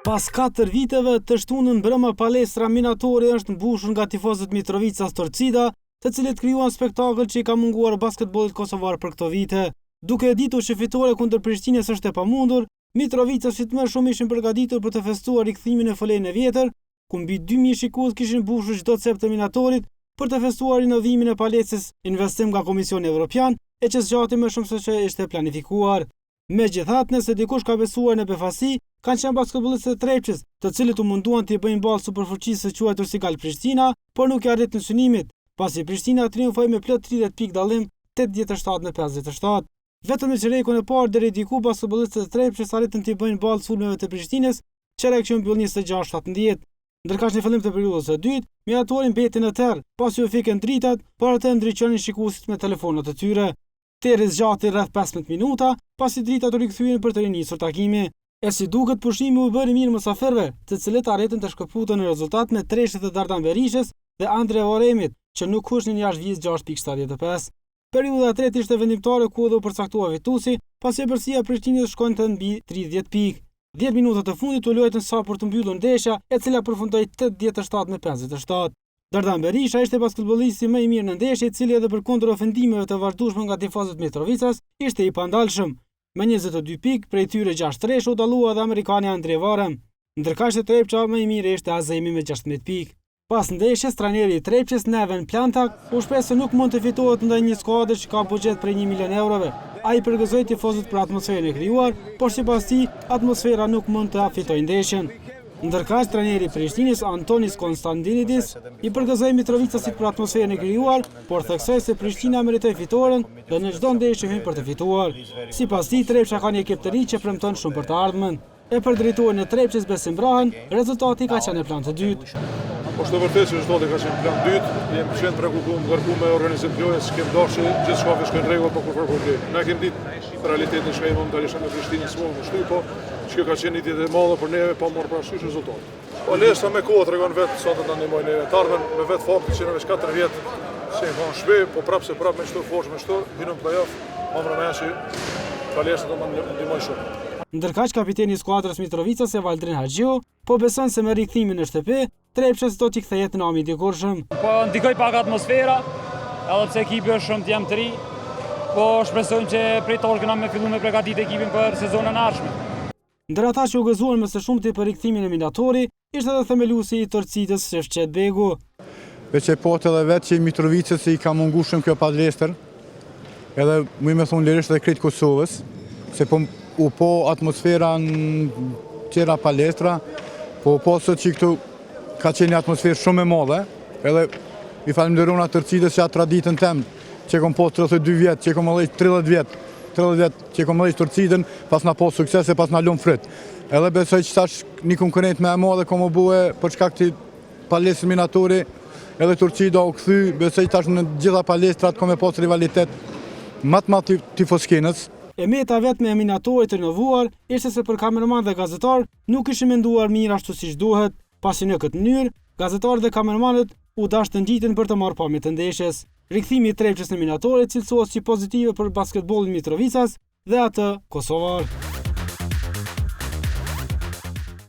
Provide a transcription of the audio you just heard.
Pas 4 viteve të shtunën brëma palestra Minatori është mbushur nga tifozët Mitrovicas Torcida, të cilët krijuan spektakël që i ka munguar basketbollit kosovar për këto vite. Duke e ditur që fitore kundër Prishtinës është e pamundur, Mitrovicasit më shumë ishin përgatitur për të festuar rikthimin e folën e vjetër, ku mbi 2000 shikues kishin mbushur çdo cep të Minatorit për të festuar rinovimin e palestrës, investim nga Komisioni Evropian, e që zgjati më shumë se që ishte planifikuar. Megjithatë, nëse dikush ka besuar në befasi, kanë qenë basketbollistët e Trepçës, të cilët u munduan të bëjnë ballë superfuqisë së quajtur si Gal Prishtina, por nuk i arritën synimit, pasi Prishtina triumfoi me plot 30 pikë dallim, 87-57. Vetëm në çerekun e parë deri diku basketbollistët e Trepçës arritën të bëjnë ballë sulmeve të Prishtinës, çerek që mbyll 26-17. Ndërkaq në fillim të periudhës së dytë, Minatori mbeti në terr, pasi u fikën dritat, por atë ndriçonin shikuesit me telefonat e tyre. Terri zgjati rreth 15 minuta, pasi dritat u rikthyen për të rinisur takimi. E si duket, pushimi u bëri mirë mysafirëve, të cilët arritën të shkëputën në rezultat me treshët e Dardan Berishës dhe Andre Oremit, që nuk kushnin jashtë vijës 6.75. Periudha e tretë ishte vendimtare ku u përcaktua fituesi, pasi epërsia e Prishtinës shkonte mbi 30 pikë. 10 minutat e fundit u luajtën sa për të mbyllur ndeshja, e cila përfundoi 87-57. Dardan Berisha ishte basketbollisti më i mirë në ndeshje, i cili edhe përkundër ofendimeve të vazhdueshme nga tifozët Mitrovicas, ishte i pandalshëm. Me 22 pikë, prej tyre 6 treshe u dallua edhe amerikani Andre Varem. Ndërkaq te Trepça më i miri ishte Azemi me 16 pikë. Pas ndeshjes, trajneri i Trepçës Neven Plantak u shpreh se nuk mund të fitohet ndaj një skuadre që ka buxhet prej 1 milion eurove. Ai përgëzoi tifozët për atmosferën e krijuar, por sipas tij, atmosfera nuk mund të fitojë ndeshjen. Ndërkaq, trajneri i Prishtinës Antonis Konstantinidis i përgëzoi Mitrovicasit për atmosferën e krijuar, por theksoi se Prishtina meritoi fitoren dhe në çdo ndeshje hyn për të fituar. Sipas tij, Trepça ka një ekip të ri që premton shumë për të ardhmen. E për drejtorin e Trepçës Besim Brahen, rezultati ka qenë plan të dytë. Është vërtet që rezultati ka qenë plan dytë, jemi qenë preokupuar ngarkuar me organizim lojës, kemi dashur gjithçka të shkojë në rregull, por kur problem. Ne kemi ditë realitetin që kemi ndalëshëm me Prishtinën small në shtyp, po që ka qenë një e madhe për neve pa marrë parasysh rezultatin. Palestra me kohë tregon vetë sa të na ndihmojnë neve. Tarmen me vetë faktin që në veç 4 vjet se kanë shpe, po prapse me çdo forcë me çdo hyn në play-off, mamrëmeshi Palestra do të ndihmojë shumë. Ndërkaq kapiteni i skuadrës Mitrovicas Valdrin Haxhiu po beson se me rikthimin në shtëpi, Trepçës do t'i kthehet nami i dikurshëm. Po ndikoj pak atmosfera, edhe pse ekipi është shumë t'jem të ri, po shpresojmë që prej torë këna me fillu me përgatitë ekipin për sezonën e ardhshme. Ndër ata që u gëzuan më së shumti për rikthimin e Minatori, ishte edhe themeluesi i Torcidës Shefqet Begu. Veç e po të dhe vetë që Mitrovicës i ka mungu shumë kjo palestër, edhe mu me thonë lirisht dhe krejt Kosovës, se po atmosfera në qera palestra, po sot që këtu ka qenë një atmosferë shumë e madhe, edhe i falemderon atë Torcidës që atë traditën temë, që kom po 32 vjetë, që kom mëllejt 30 vjetë, që kom mëllejt Torcidën, pas na po sukses e pas na lumë frit. Edhe besoj që tash një konkurent me e madhe kom u bue për shkak të palestrë Minatori, edhe Torcida u këthy, besoj tash në gjitha palestrat kom e pas rivalitet matë tifoskenës. E meta vetë me Minatorit të rinovuar ishte se për kamerman dhe gazetar nuk ishin menduar mirë ashtu siç duhet, pasi në këtë mënyrë gazetarët dhe kamermanët u dashën të ngjiten për të marrë pamje të ndeshjes. Rikthimi i Trepçës në Minatorit cilësohet si pozitive për basketbollin Mitrovicas dhe atë kosovar.